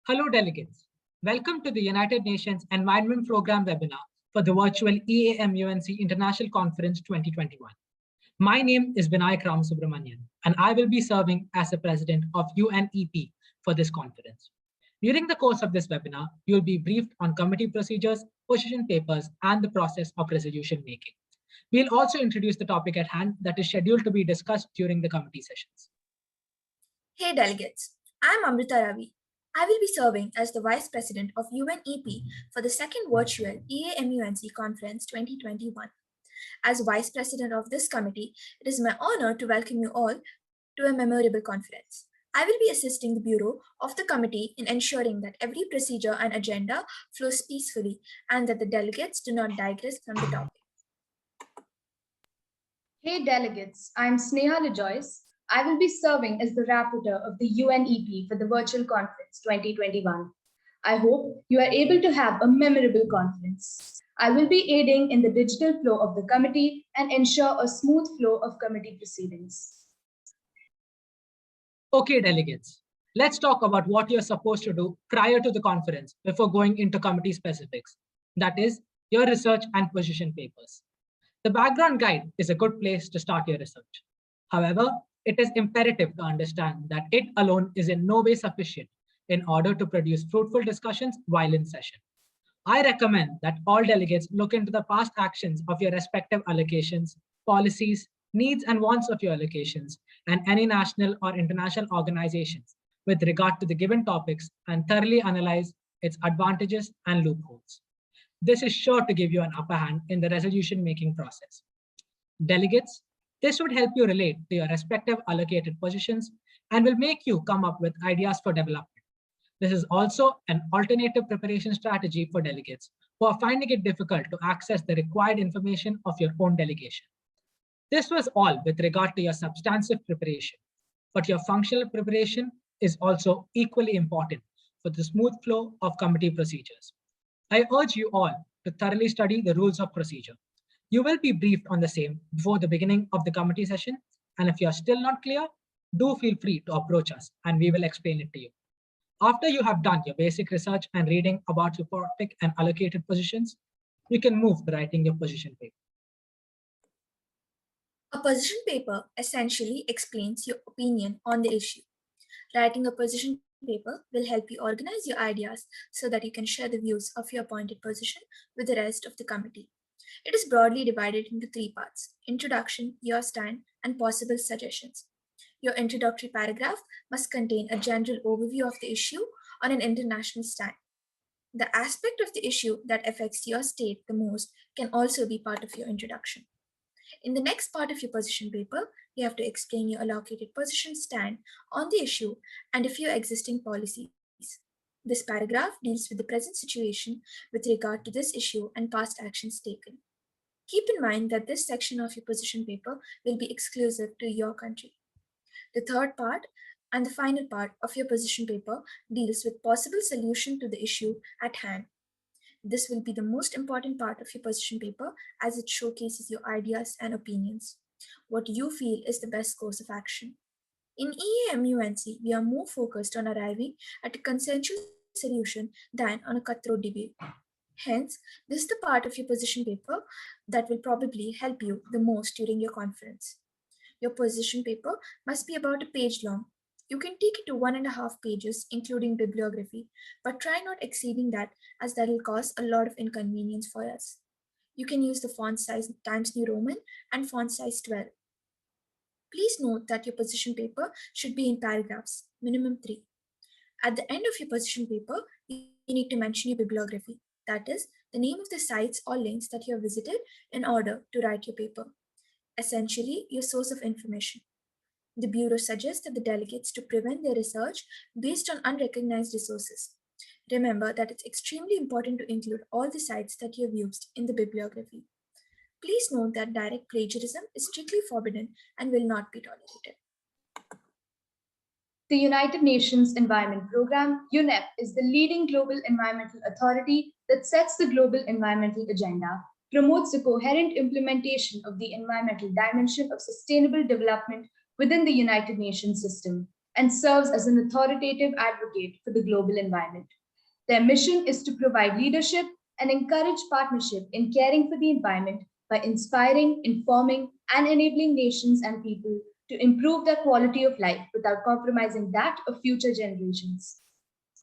Hello, delegates. Welcome to the United Nations Environment Program webinar for the virtual EAMUNC International Conference 2021. My name is Vinayak Ramasubramanian, and I will be serving as the president of UNEP for this conference. During the course of this webinar, you will be briefed on committee procedures, position papers, and the process of resolution making. We'll also introduce the topic at hand that is scheduled to be discussed during the committee sessions. Hey delegates, I'm Amrita Ravi. I will be serving as the Vice President of UNEP for the second virtual EAMUNC Conference 2021. As Vice President of this committee, it is my honor to welcome you all to a memorable conference. I will be assisting the Bureau of the committee in ensuring that every procedure and agenda flows peacefully and that the delegates do not digress from the topic. Hey delegates, I'm Sneha Rejoice. I will be serving as the rapporteur of the UNEP for the virtual conference 2021. I hope you are able to have a memorable conference. I will be aiding in the digital flow of the committee and ensure a smooth flow of committee proceedings. Okay, delegates, let's talk about what you're supposed to do prior to the conference before going into committee specifics. That is, your research and position papers. The background guide is a good place to start your research. However, it is imperative to understand that it alone is in no way sufficient in order to produce fruitful discussions while in session. I recommend that all delegates look into the past actions of your respective allocations, policies, needs and wants of your allocations, and any national or international organizations with regard to the given topics and thoroughly analyze its advantages and loopholes. This is sure to give you an upper hand in the resolution-making process. Delegates, this would help you relate to your respective allocated positions and will make you come up with ideas for development. This is also an alternative preparation strategy for delegates who are finding it difficult to access the required information of your own delegation. This was all with regard to your substantive preparation, but your functional preparation is also equally important for the smooth flow of committee procedures. I urge you all to thoroughly study the rules of procedure. You will be briefed on the same before the beginning of the committee session, and if you are still not clear, do feel free to approach us and we will explain it to you. After you have done your basic research and reading about your topic and allocated positions, you can move to writing your position paper. A position paper essentially explains your opinion on the issue. Writing a position paper will help you organize your ideas so that you can share the views of your appointed position with the rest of the committee. It is broadly divided into three parts: introduction, your stand, and possible suggestions. Your introductory paragraph must contain a general overview of the issue on an international stand. The aspect of the issue that affects your state the most can also be part of your introduction. In the next part of your position paper, you have to explain your allocated position stand on the issue and a few existing policies. This paragraph deals with the present situation with regard to this issue and past actions taken. Keep in mind that this section of your position paper will be exclusive to your country. The third part and the final part of your position paper deals with possible solution to the issue at hand. This will be the most important part of your position paper as it showcases your ideas and opinions, what you feel is the best course of action. In EAMUNC, we are more focused on arriving at a consensual solution than on a cutthroat debate. Hence, this is the part of your position paper that will probably help you the most during your conference. Your position paper must be about a page long. You can take it to 1.5 pages, including bibliography, but try not exceeding that as that will cause a lot of inconvenience for us. You can use the font size Times New Roman and font size 12. Please note that your position paper should be in paragraphs, minimum 3. At the end of your position paper, you need to mention your bibliography, that is, the name of the sites or links that you have visited in order to write your paper. Essentially, your source of information. The Bureau suggests that the delegates to prevent their research based on unrecognized resources. Remember that it's extremely important to include all the sites that you have used in the bibliography. Please note that direct plagiarism is strictly forbidden and will not be tolerated. The United Nations Environment Program, UNEP, is the leading global environmental authority that sets the global environmental agenda, promotes the coherent implementation of the environmental dimension of sustainable development within the United Nations system, and serves as an authoritative advocate for the global environment. Their mission is to provide leadership and encourage partnership in caring for the environment by inspiring, informing, and enabling nations and people to improve their quality of life without compromising that of future generations.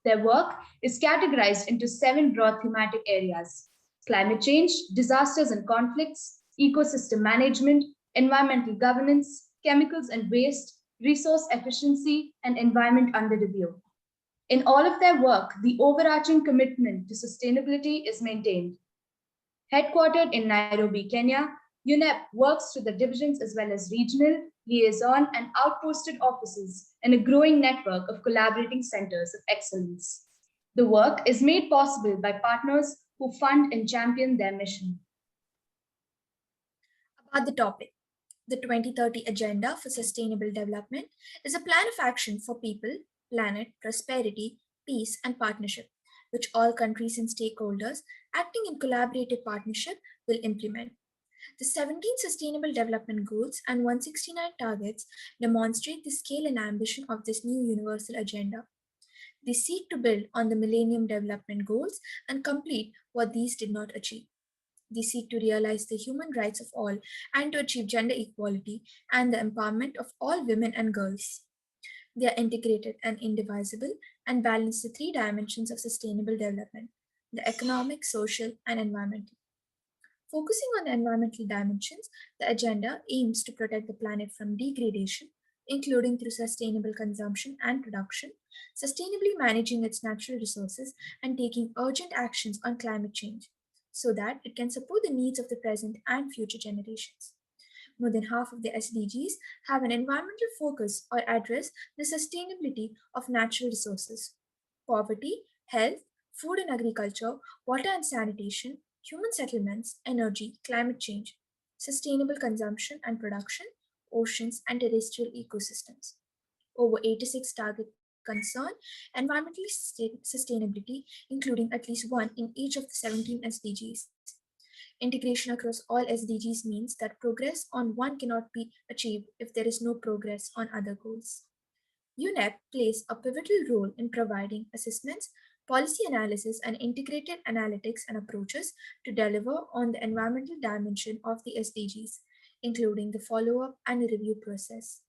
Their work is categorized into 7 broad thematic areas: climate change, disasters and conflicts, ecosystem management, environmental governance, chemicals and waste, resource efficiency, and environment under review. In all of their work, the overarching commitment to sustainability is maintained. Headquartered in Nairobi, Kenya, UNEP works through the divisions as well as regional, liaison, and outposted offices in a growing network of collaborating centers of excellence. The work is made possible by partners who fund and champion their mission. About the topic, the 2030 Agenda for Sustainable Development is a plan of action for people, planet, prosperity, peace, and partnership, which all countries and stakeholders acting in collaborative partnership will implement. The 17 Sustainable Development Goals and 169 targets demonstrate the scale and ambition of this new universal agenda. They seek to build on the Millennium Development Goals and complete what these did not achieve. They seek to realize the human rights of all and to achieve gender equality and the empowerment of all women and girls. They are integrated and indivisible and balance the 3 dimensions of sustainable development: the economic, social, and environmental. Focusing on the environmental dimensions, the agenda aims to protect the planet from degradation, including through sustainable consumption and production, sustainably managing its natural resources, and taking urgent actions on climate change, so that it can support the needs of the present and future generations. More than half of the SDGs have an environmental focus or address the sustainability of natural resources. Poverty, health, food and agriculture, water and sanitation, human settlements, energy, climate change, sustainable consumption and production, oceans, and terrestrial ecosystems. Over 86 targets concern environmental sustainability, including at least one in each of the 17 SDGs. Integration across all SDGs means that progress on one cannot be achieved if there is no progress on other goals. UNEP plays a pivotal role in providing assessments, policy analysis, and integrated analytics and approaches to deliver on the environmental dimension of the SDGs, including the follow-up and review process.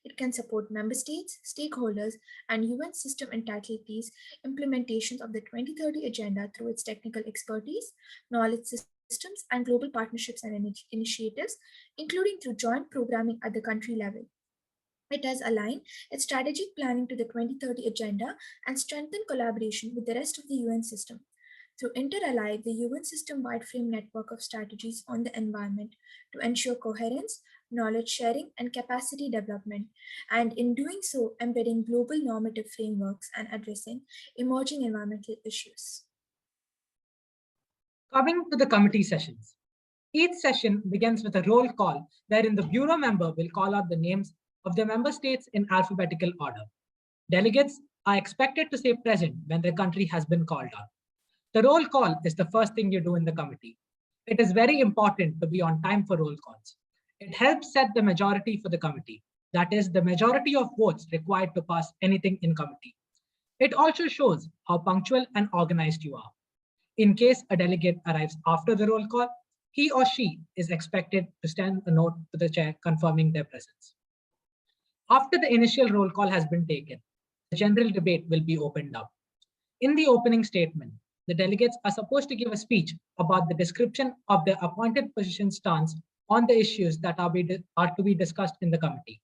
It can support member states, stakeholders, and UN system entities implementations of the 2030 Agenda through its technical expertise, knowledge systems, and global partnerships and initiatives, including through joint programming at the country level. It has aligned its strategic planning to the 2030 Agenda and strengthened collaboration with the rest of the UN system through Inter-Ally, the UN system-wide frame network of strategies on the environment to ensure coherence, knowledge sharing, and capacity development, and in doing so, embedding global normative frameworks and addressing emerging environmental issues. Coming to the committee sessions. Each session begins with a roll call wherein the bureau member will call out the names of the member states in alphabetical order. Delegates are expected to stay present when their country has been called out. The roll call is the first thing you do in the committee. It is very important to be on time for roll calls. It helps set the majority for the committee, that is, the majority of votes required to pass anything in committee. It also shows how punctual and organized you are. In case a delegate arrives after the roll call, he or she is expected to send a note to the chair confirming their presence. After the initial roll call has been taken, the general debate will be opened up. In the opening statement, the delegates are supposed to give a speech about the description of their appointed position stance on the issues that are to be discussed in the committee.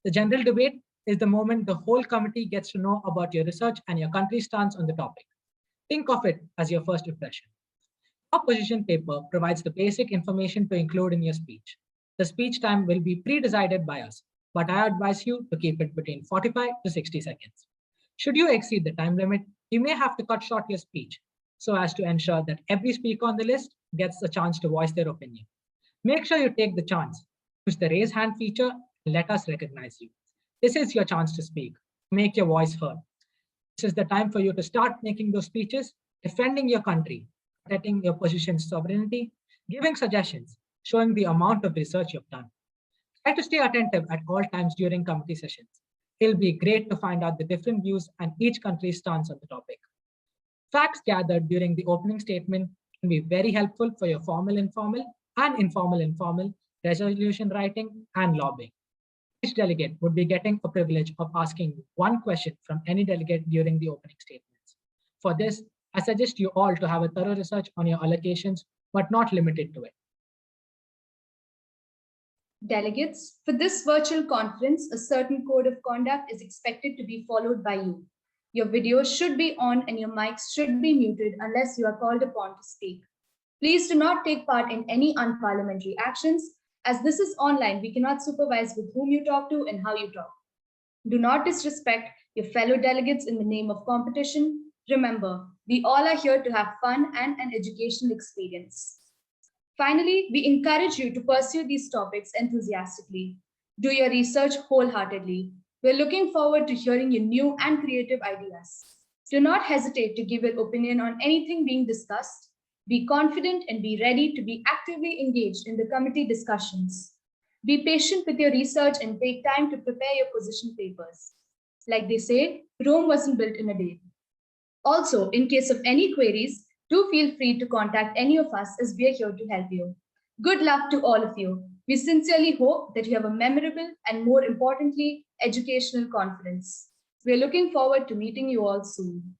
The general debate is the moment the whole committee gets to know about your research and your country's stance on the topic. Think of it as your first impression. Your position paper provides the basic information to include in your speech. The speech time will be pre-decided by us, but I advise you to keep it between 45 to 60 seconds. Should you exceed the time limit, you may have to cut short your speech so as to ensure that every speaker on the list gets a chance to voice their opinion. Make sure you take the chance. Use the raise hand feature and let us recognize you. This is your chance to speak, make your voice heard. This is the time for you to start making those speeches, defending your country, protecting your position's sovereignty, giving suggestions, showing the amount of research you've done. Try to stay attentive at all times during committee sessions. It'll be great to find out the different views and each country's stance on the topic. Facts gathered during the opening statement can be very helpful for your formal, informal, and informal resolution writing and lobbying. Each delegate would be getting a privilege of asking one question from any delegate during the opening statements. For this, I suggest you all to have a thorough research on your allocations, but not limited to it. Delegates, for this virtual conference, a certain code of conduct is expected to be followed by you. Your videos should be on and your mics should be muted unless you are called upon to speak. Please do not take part in any unparliamentary actions. As this is online, we cannot supervise with whom you talk to and how you talk. Do not disrespect your fellow delegates in the name of competition. Remember, we all are here to have fun and an educational experience. Finally, we encourage you to pursue these topics enthusiastically. Do your research wholeheartedly. We're looking forward to hearing your new and creative ideas. Do not hesitate to give your opinion on anything being discussed. Be confident and be ready to be actively engaged in the committee discussions. Be patient with your research and take time to prepare your position papers. Like they say, Rome wasn't built in a day. Also, in case of any queries, do feel free to contact any of us as we are here to help you. Good luck to all of you. We sincerely hope that you have a memorable and, more importantly, educational conference. We are looking forward to meeting you all soon.